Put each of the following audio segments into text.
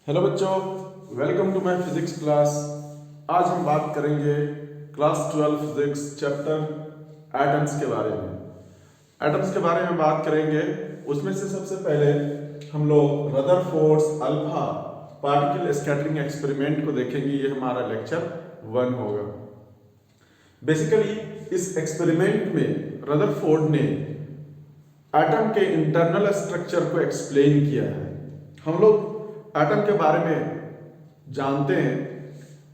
Hello बच्चों, welcome to my physics class. आज हम बात करेंगे क्लास 12 फिजिक्स चैप्टर एटम्स के बारे में। एटम्स के बारे में बात करेंगे। उसमें से सबसे पहले हम लोग Rutherford's alpha particle scattering experiment को देखेंगे। ये हमारा लेक्चर 1 होगा। बेसिकली इस एक्सपेरिमेंट में रदरफोर्ड ने एटम के इंटरनल स्ट्रक्चर को एक्सप्लेन किया है। हम लोग एटम के बारे में जानते हैं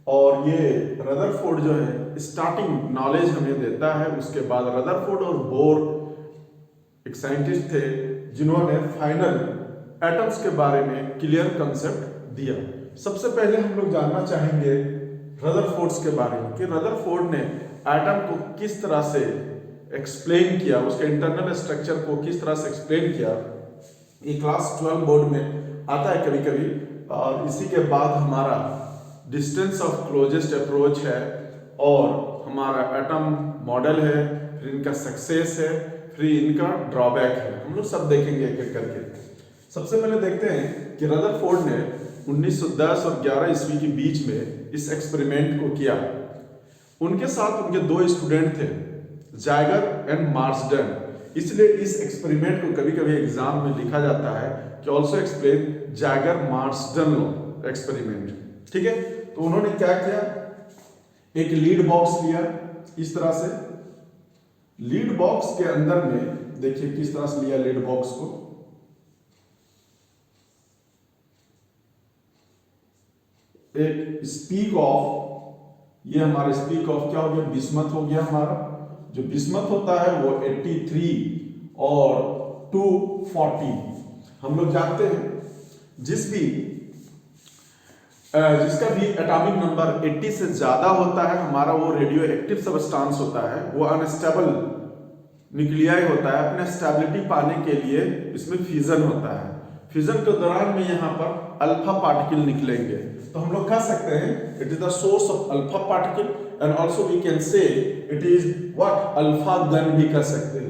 और ये रदरफोर्ड जो है स्टार्टिंग नॉलेज हमें देता है। उसके बाद रदरफोर्ड और बोर एक साइंटिस्ट थे जिन्होंने फाइनल एटम्स के बारे में क्लियर कंसेप्ट दिया। सबसे पहले हम लोग जानना चाहेंगे रदरफोर्ड्स के बारे में कि रदरफोर्ड ने एटम को किस तरह से एक्सप्लेन किया, उसके इंटरनल स्ट्रक्चर को किस तरह से एक्सप्लेन किया। ये क्लास 12 बोर्ड में आता है कभी कभी। और इसी के बाद हमारा डिस्टेंस ऑफ क्लोजेस्ट अप्रोच है और हमारा एटम मॉडल है, फिर इनका सक्सेस है, फिर इनका ड्रॉबैक है। हम लोग सब देखेंगे एक एक करके। सबसे पहले देखते हैं कि रदरफोर्ड ने 1910 और 11 ईस्वी के बीच में इस एक्सपेरिमेंट को किया। उनके साथ उनके दो स्टूडेंट थे, जैगर एंड मार्सडन। इसलिए इस एक्सपेरिमेंट को कभी कभी एग्जाम में लिखा जाता है कि also explain Jaeger Marsden law experiment. ठीक है, तो उन्होंने क्या किया, एक लीड बॉक्स लिया इस तरह से। लीड बॉक्स के अंदर में देखिए किस तरह से लिया लीड बॉक्स को। एक स्पीक ऑफ, ये हमारा स्पीक ऑफ क्या हो गया, बिस्मथ हो गया। हमारा जो बिस्मथ होता है वो 83 और 240। हम लोग जानते हैं जिसका भी एटॉमिक नंबर 80 से ज्यादा होता है हमारा वो रेडियो एक्टिव सब्सटेंस होता है, वो अनस्टेबल न्यूक्लियाई होता है। अपने स्टेबिलिटी पाने के लिए इसमें फ्यूजन होता है। फ्यूजन के दौरान में यहाँ पर अल्फा पार्टिकल निकलेंगे। तो हम लोग कह सकते हैं it is the source of alpha particle and also we can say it is what alpha gun भी कह सकते हैं।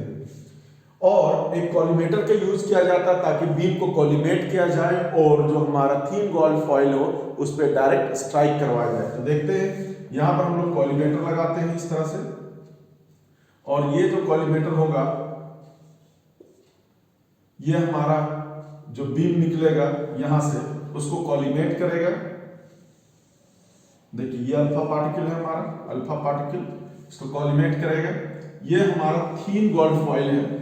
और एक कॉलीमेटर का यूज किया जाता है ताकि बीम को कॉलीमेट किया जाए और जो हमारा थीन गोल्ड फॉइल हो उस पर डायरेक्ट स्ट्राइक करवाया जाए। तो देखते हैं यहां पर हम लोग कॉलीमेटर लगाते हैं इस तरह से, और ये जो कॉलीमेटर होगा ये हमारा जो बीम निकलेगा यहां से उसको कॉलीमेट करेगा। देखिए ये अल्फा पार्टिकल है हमारा, अल्फा पार्टिकल इसको कॉलीमेट करेगा। ये हमारा थीन गोल्ड फॉइल है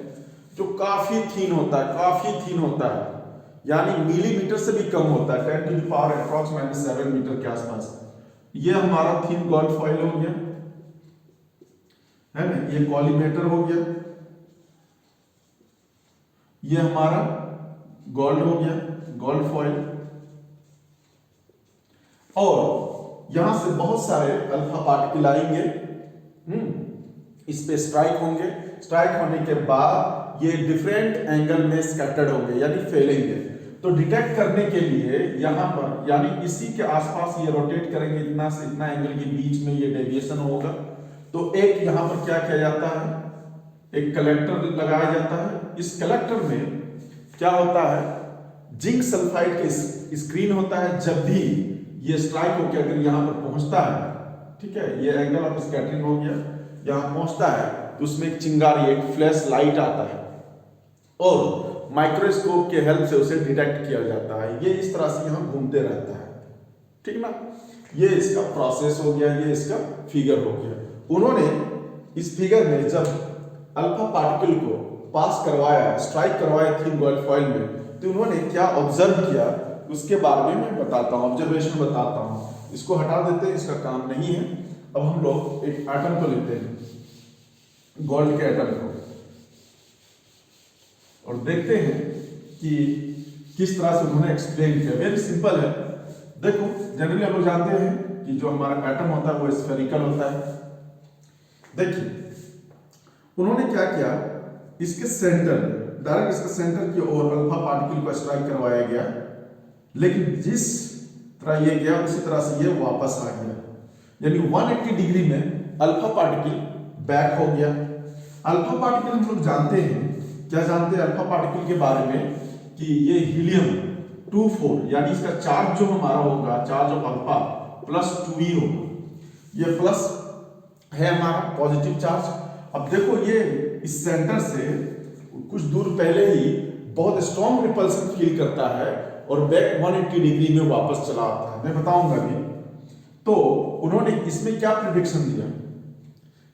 जो काफी थीन होता है, काफी थीन होता है, यानी मिलीमीटर से भी कम होता है, 10 to the power approximately 7 metre के आसपास। ये हमारा थीन गोल्ड फॉइल हो गया है ना, ये कॉलीमेटर हो गया, ये हमारा गोल्ड हो गया, गोल्ड फॉइल। और यहां से बहुत सारे अल्फा पार्टिकल आएंगे, इस पे स्ट्राइक होंगे। स्ट्राइक होने के बाद ये डिफरेंट एंगल में स्कैटर्ड होंगे यानी फैलेंगे। तो डिटेक्ट करने के लिए यहां पर यानी इसी के आसपास ये रोटेट करेंगे, इतना से इतना एंगल के बीच में ये डेविएशन होगा। तो एक यहां पर क्या किया जाता है, एक कलेक्टर लगाया जाता है। इस कलेक्टर में क्या होता है, जिंक सल्फाइड के स्क्रीन होता है। जब भी ये स्ट्राइक होकर अगर यहां पर पहुंचता है, ठीक है, ये एंगल ऑफ स्कैटरिंग हो गया, यहां पहुंचता है तो उसमें एक चिंगारी, एक फ्लैश लाइट आता है और माइक्रोस्कोप के हेल्प से उसे डिटेक्ट किया जाता है। ये इस तरह से यहां घूमते रहता है, ठीक ना। ये इसका प्रोसेस हो गया, ये इसका फिगर हो गया। उन्होंने इस फिगर में जब अल्फा पार्टिकल को पास करवाया, स्ट्राइक करवाया थीन गोल्ड फॉइल में, तो उन्होंने क्या ऑब्जर्व किया उसके बारे में मैं बताता हूं, ऑब्जर्वेशन बताता हूं। इसको हटा देते हैं, इसका काम नहीं है। अब हम लोग एक एटम को लेते हैं, गोल्ड के एटम को, और देखते हैं कि किस तरह से उन्होंने एक्सप्लेन किया। वेरी सिंपल है। देखो जनरली हम लोग जानते हैं कि जो हमारा एटम होता है वो स्फेरिकल होता है। देखिए उन्होंने क्या किया, इसके सेंटर, डायरेक्ट इसके सेंटर की ओर अल्फा पार्टिकल को स्ट्राइक करवाया गया, लेकिन जिस तरह ये गया उसी तरह से ये वापस आ गया, यानी 180 डिग्री में अल्फा पार्टिकल बैक हो गया। अल्फा पार्टिकल हम लोग जानते हैं, क्या जानते हैं अल्फा पार्टिकल के बारे में, कि ये हीलियम 24 यानी इसका चार्ज जो हमारा होगा charge of alpha plus 2e होगा। ये प्लस है हमारा पॉजिटिव चार्ज। अब देखो ये इस सेंटर से कुछ दूर पहले ही बहुत स्ट्रॉन्ग रिपल्सन फील करता है और बैक 180 डिग्री में वापस चला आता है, मैं बताऊंगा भी। तो उन्होंने इसमें क्या प्रेडिक्शन दिया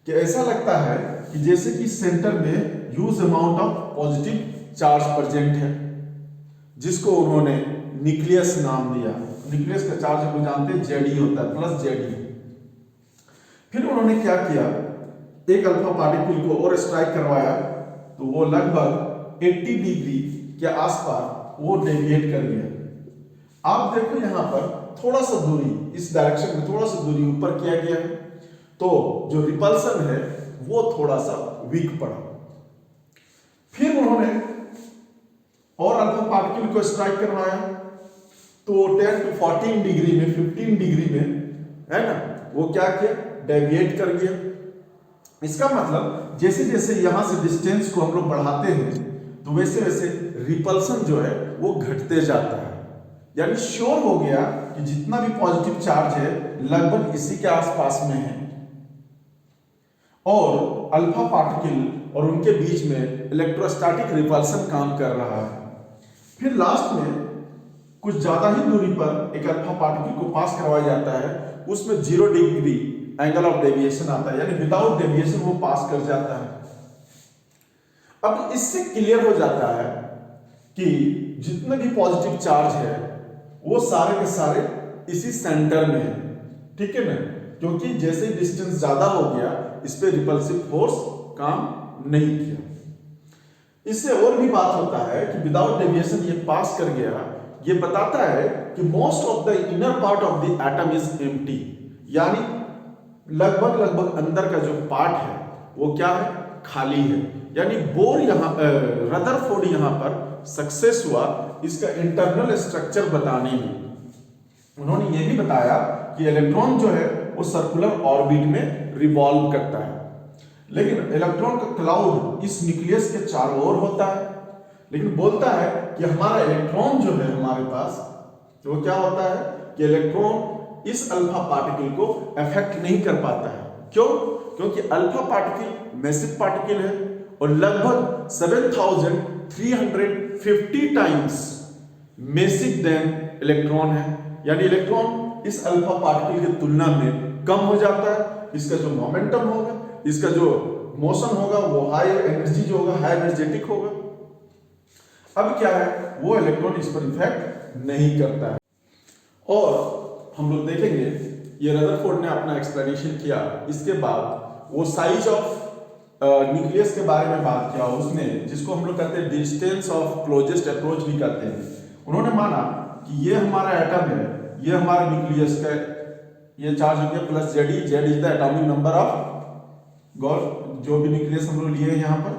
कि ऐसा लगता है कि जैसे कि सेंटर में huge amount of positive charge present है, जिसको उन्होंने न्यूक्लियस नाम दिया। न्यूक्लियस का चार्ज हम जानते हैं Ze होता है, प्लस Ze। फिर उन्होंने क्या किया, एक अल्फा पार्टिकल को और स्ट्राइक करवाया, तो वो लगभग 80 डिग्री के आसपास वो डेविएट कर गया। आप देखो यहाँ पर थोड़ा सा दूरी, इस डायरेक्शन में थोड़ा सा दूरी ऊपर किया गया है, तो जो रिपल्सन है वो थोड़ा सा वीक पड़ा। फिर उन्होंने और अल्फा पार्टिकल को स्ट्राइक करवाया, तो 10 to 14 डिग्री में, 15 डिग्री में, है ना, वो क्या किया, डेविएट कर गया। इसका मतलब जैसे जैसे यहां से डिस्टेंस को हम लोग बढ़ाते हैं तो वैसे वैसे रिपल्सन जो है वो घटते जाता है। यानी श्योर हो गया कि जितना भी पॉजिटिव चार्ज है लगभग इसी के आसपास में है, और अल्फा पार्टिकल और उनके बीच में इलेक्ट्रोस्टैटिक रिपल्सन काम कर रहा है। फिर लास्ट में कुछ ज्यादा ही दूरी पर एक अल्फा पार्टिकल को पास करवाया जाता है, उसमें 0 डिग्री एंगल ऑफ डेविएशन आता है, यानी विदाउट डेविएशन वो पास कर जाता है। अब इससे क्लियर हो जाता है कि जितने भी पॉजिटिव चार्ज है वो सारे के सारे इसी सेंटर में है, ठीक है ना, क्योंकि जैसे डिस्टेंस ज्यादा हो गया इस पे रिपल्सिव फोर्स काम नहीं किया। इससे और भी बात होता है कि विदाउट डेविएशन ये पास कर गया, ये बताता है कि most of the inner part of the atom is empty, यानी लगभग अंदर का जो पार्ट है वो क्या है, खाली है। यानी बोर यहाँ रदरफोर्ड यहाँ पर सक्सेस हुआ इसका इंटरनल स्ट्रक्चर बताने में। उन्होंने ये भी बताया कि इलेक्ट्रॉन जो है वो सर्कुलर ऑर्बिट में रिवॉल्व करता है, लेकिन इलेक्ट्रॉन का क्लाउड इस न्यूक्लियस के चारों ओर होता है। लेकिन बोलता है कि हमारा इलेक्ट्रॉन जो है हमारे पास, तो वो क्या होता है कि इलेक्ट्रॉन इस अल्फा पार्टिकल को अफेक्ट नहीं कर पाता है। क्यों? क्योंकि अल्फा पार्टिकल मैसिव पार्टिकल है और लगभग 7350 टाइम्स मैसिव देन इलेक्ट्रॉन है। यानी इलेक्ट्रॉन इस अल्फा पार्टिकल की तुलना में कम हो जाता है। इसका जो मोमेंटम होगा, इसका जो मोशन होगा वो हाई एनर्जी जो होगा, हाई एनर्जेटिक होगा। अब क्या है, वो इलेक्ट्रॉन इस पर इफेक्ट नहीं करता है। और हम लोग देखेंगे ये रदरफोर्ड ने अपना एक्सप्लेनेशन किया, इसके बाद वो साइज ऑफ न्यूक्लियस के बारे में बात किया उसने, जिसको हम लोग कहते हैं डिस्टेंस ऑफ क्लोजेस्ट अप्रोच भी कहते हैं। उन्होंने माना कि ये हमारा एटम है, ये हमारा न्यूक्लियस का ये चार्ज हो गया plus Ze, Z is the atomic number of जो भी न्यूक्लियस हम लोग लिए हैं यहाँ पर।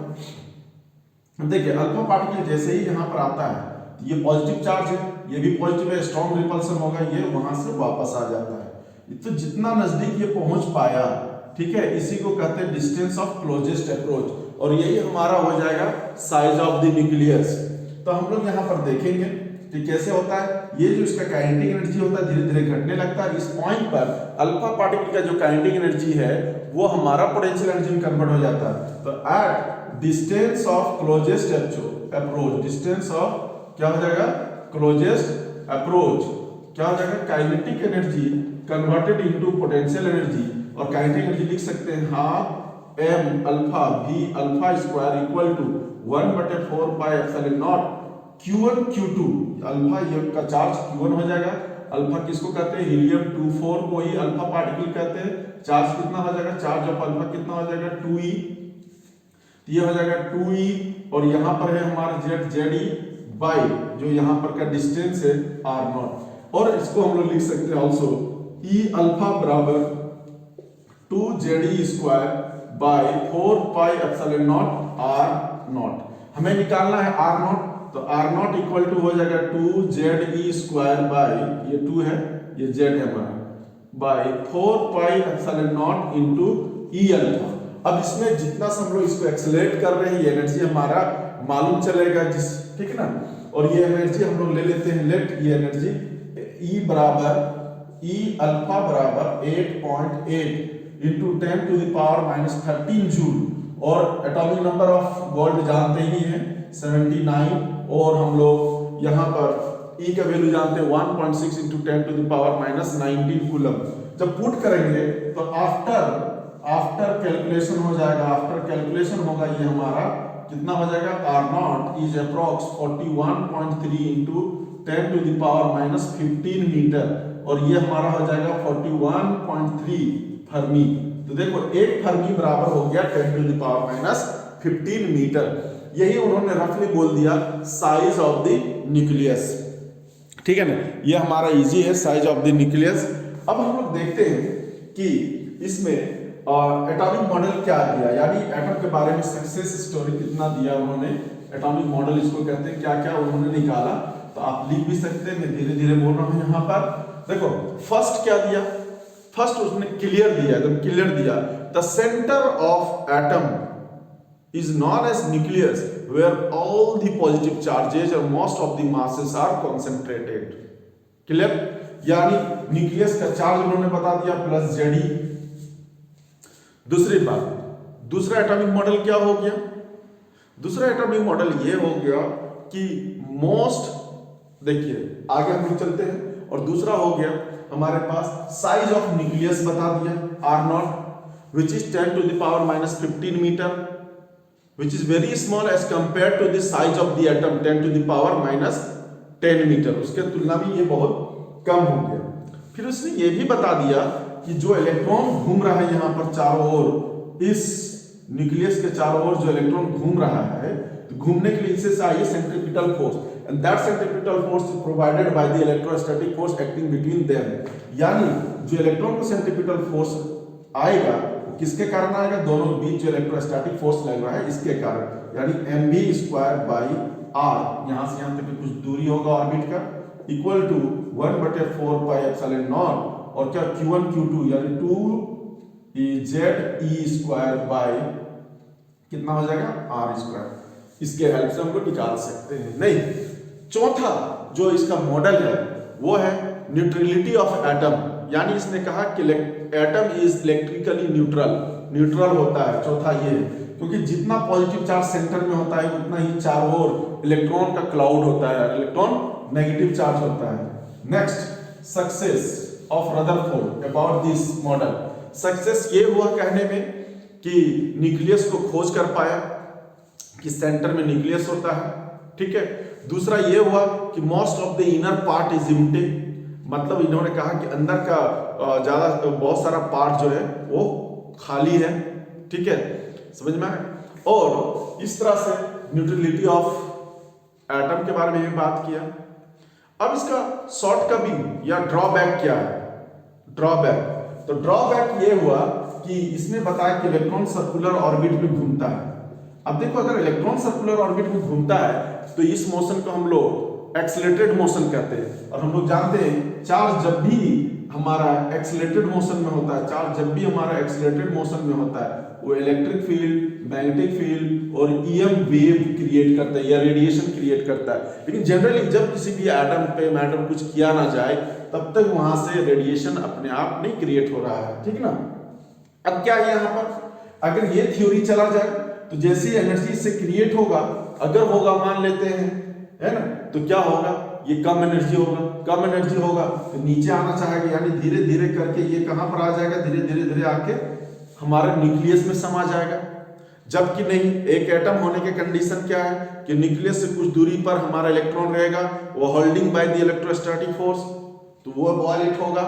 देखिए अल्फा पार्टिकल जैसे ही यहाँ पर आता है तो ये पॉजिटिव चार्ज है, ये भी पॉजिटिव है, स्ट्रॉन्ग रिपल्सन होगा, ये वहां से वापस आ जाता है। तो जितना नजदीक ये पहुंच पाया, ठीक है, इसी को कहते हैं डिस्टेंस ऑफ क्लोजेस्ट अप्रोच, और यही हमारा हो जाएगा साइज ऑफ द न्यूक्लियस। तो हम लोग यहाँ पर देखेंगे कि कैसे होता है, ये जो इसका काइनेटिक एनर्जी होता है धीरे धीरे घटने लगता है। इस पॉइंट पर अल्फा पार्टिकल का जो काइनेटिक एनर्जी है वो हमारा पोटेंशियल एनर्जी में कन्वर्ट हो जाता है। तो at distance of closest approach, distance of क्या हो जाएगा, क्लोजेस्ट अप्रोच, क्या हो जाएगा, kinetic energy converted into potential energy. और काइनेटिक एनर्जी लिख सकते हैं half m alpha v alpha square equal to 1/4 pi epsilon naught q1 q2। Alpha ये का चार्ज q1 हो जाएगा। अल्फा किसको कहते हैं, हीलियम 24 को ही अल्फा पार्टिकल कहते हैं। चार्ज कितना हो जाएगा, चार्ज ऑफ अल्फा कितना हो जाएगा, 2e, ये हो जाएगा 2e, और यहाँ पर है हमारा Ze बाई जो यहाँ पर का डिस्टेंस है r0, और इसको हम लोग लिख सकते हैं ऑल्सो E अल्फा बराबर 2Ze square by 4 pi epsilon not r0। हमें निकालना है r0, तो r0 इक्वल टू हो जाएगा 2Ze स्क्वायर बाई, ये 2 है, ये Z है हमारा, by 4 pi epsilon not into E alpha. अब इसमें जितना हम लोग इसको एक्सेलरेट कर रहे हैं ये एनर्जी हमारा मालूम चलेगा, जिस ठीक है ना। और ये एनर्जी हम लोग ले लेते हैं, लेट ये एनर्जी E बराबर E अल्फा बराबर 8.8 into 10 to the power minus 13 joule, और एटॉमिक नंबर ऑफ गोल्ड जानते ही हैं 79, और हम लोग यहाँ पर E का वैल्यू जानते हैं 1.6 into 10 to the power minus 19 coulomb. जब पुट करेंगे तो आफ्टर कैलकुलेशन हो जाएगा, आफ्टर कैलकुलेशन होगा ये हमारा कितना हो जाएगा, R0 is approx 41.3 into 10 to the power minus 15 metre, और ये हमारा हो जाएगा 41.3 फर्मी। तो देखो एक फर्मी बराबर हो गया 10 to the power minus 15 metre. यही उन्होंने रफली बोल दिया साइज ऑफ द न्यूक्लियस, ठीक है ना। ये हमारा इजी है, साइज ऑफ द न्यूक्लियस। अब हम लोग देखते हैं कि इसमें एटॉमिक मॉडल क्या दिया, यानी एटम के बारे में सक्सेस स्टोरी कितना दिया उन्होंने। एटॉमिक मॉडल इसको कहते हैं, क्या क्या उन्होंने निकाला, तो आप लिख भी सकते हैं, मैं धीरे धीरे बोल रहा हूं यहाँ पर। देखो फर्स्ट क्या दिया, फर्स्ट उसने क्लियर दिया, एकदम क्लियर दिया, the centre of atom is known as nucleus where all the positive charges or most of the masses are concentrated। Clear, यानी न्यूक्लियस का चार्ज उन्होंने बता दिया प्लस जेडी। दूसरी बात, दूसरा एटॉमिक मॉडल क्या हो गया, दूसरा एटॉमिक मॉडल ये हो गया कि मोस्ट, देखिए आगे हम लोग चलते हैं, और दूसरा हो गया हमारे पास साइज ऑफ न्यूक्लियस बता दिया R0 which is 10 to the power minus 15 meter, which is very small as compared to the size of the atom 10 to the power minus 10 metre, उसके तुलना में ये बहुत कम हो गया। फिर उसने ये भी बता दिया कि जो इलेक्ट्रॉन घूम रहा है यहाँ पर चारों ओर, इस न्यूक्लियस के चारों ओर जो इलेक्ट्रॉन घूम रहा है, तो घूमने के लिए इससे चाहिए centripetal force, and that centripetal force is provided by the electrostatic force acting between them. यानी जो इलेक्ट्रॉन को सेंट्रीपिटल फोर्स आएगा किसके कारण आएगा, दोनों के बीच जो इलेक्ट्रोस्टैटिक फोर्स लग रहा है इसके कारण, यानी mv² बाई r, यहां से यहां तक कुछ दूरी होगा ऑर्बिट का, equal to 1/4 pi epsilon naught, और क्या q1 q2 यानी 2ze² बाई कितना हो जाएगा r²। इसके हेल्प से हम लोग निकाल सकते हैं। नहीं, चौथा जो इसका मॉडल है वो है न्यूट्रलिटी ऑफ एटम, यानी इसने कहा कि एटम इज इलेक्ट्रिकली न्यूट्रल होता है। चौथा ये है, क्योंकि जितना पॉजिटिव चार्ज सेंटर में होता है उतना ही चारों ओर इलेक्ट्रॉन का क्लाउड होता है, इलेक्ट्रॉन नेगेटिव चार्ज होता है। Next, success of Rutherford about this model. Success ये हुआ कहने में कि न्यूक्लियस को खोज कर पाया कि सेंटर में न्यूक्लियस होता है, ठीक है। दूसरा ये हुआ कि most of the inner part is empty, मतलब इन्होंने कहा कि अंदर का ज्यादा बहुत सारा पार्ट जो है वो खाली है, ठीक है, समझ में आए। और इस तरह से न्यूट्रलिटी ऑफ एटम के बारे में भी बात किया। अब इसका शॉर्ट कमिंग या ड्रॉबैक क्या है, ड्रॉबैक, तो ड्रॉबैक ये हुआ कि इसने बताया कि इलेक्ट्रॉन सर्कुलर ऑर्बिट में घूमता है। अब देखो अगर इलेक्ट्रॉन सर्कुलर ऑर्बिट में घूमता है तो इस मोशन को हम लोग एक्सेलरेटेड मोशन कहते हैं, और हम लोग जानते हैं चार्ज जब भी हमारा एक्सेलरेटेड मोशन में होता है, चार्ज जब भी हमारा एक्सेलरेटेड मोशन में होता है वो इलेक्ट्रिक फील्ड, मैग्नेटिक फील्ड और ईएम वेव क्रिएट करता है या रेडिएशन क्रिएट करता है। लेकिन जनरली जब किसी भी एटम पे मैटर कुछ किया ना जाए तब तक वहां से रेडिएशन अपने आप नहीं क्रिएट हो रहा है, ठीक ना। अब क्या है यहाँ पर, अगर ये थ्योरी चला जाए तो जैसी एनर्जी से क्रिएट होगा, अगर होगा मान लेते हैं, है ना, तो क्या होगा, ये कम एनर्जी होगा, कम एनर्जी होगा तो नीचे आना चाहेगा, यानी धीरे धीरे करके ये कहां पर आ जाएगा, धीरे धीरे धीरे आके हमारे न्यूक्लियस में समा जाएगा। जबकि नहीं, एक एटम होने के कंडीशन क्या है कि न्यूक्लियस से कुछ दूरी पर हमारा इलेक्ट्रॉन रहेगा, वो holding by the electrostatic force, तो वो वॉलेट होगा।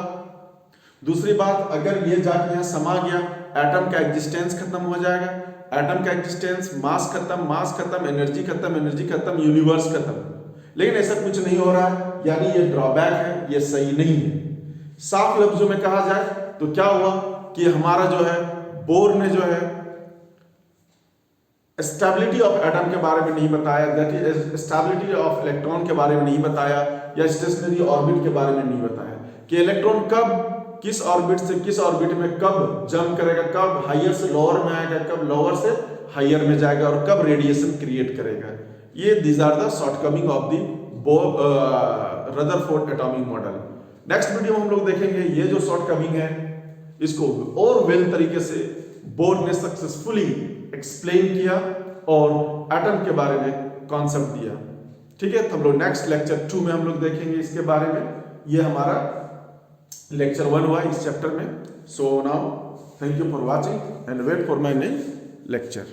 दूसरी बात, अगर ये जाके यहाँ समा गया, एटम का एग्जिस्टेंस खत्म हो जाएगा, एटम का एग्जिस्टेंस, मास खत्म, एनर्जी खत्म, यूनिवर्स खत्म। लेकिन ऐसा कुछ नहीं हो रहा है, यानी ये ड्रॉबैक है, ये सही नहीं है। साफ लफ्जों में कहा जाए तो क्या हुआ कि हमारा जो है बोर ने जो है स्टेबिलिटी ऑफ एटम के बारे में नहीं बताया, that is stability of electron के बारे में नहीं बताया, या स्टेशनरी ऑर्बिट के बारे में नहीं बताया कि इलेक्ट्रॉन कब किस ऑर्बिट से किस ऑर्बिट में कब जंप करेगा, कब हायर से लोअर में आएगा, कब लोअर से हायर में जाएगा, और कब रेडिएशन क्रिएट करेगा। ये these are the shortcoming of the Rutherford atomic model. Next video में हम लोग देखेंगे ये जो शॉर्टकमिंग है इसको और वेल तरीके से बोर ने सक्सेसफुली एक्सप्लेन किया और एटम के बारे में कॉन्सेप्ट दिया। ठीक है, तो हम लोग नेक्स्ट लेक्चर 2 में हम लोग देखेंगे इसके बारे में। ये हमारा लेक्चर 1 हुआ इस चैप्टर में। So now thank you for watching and wait for my next lecture।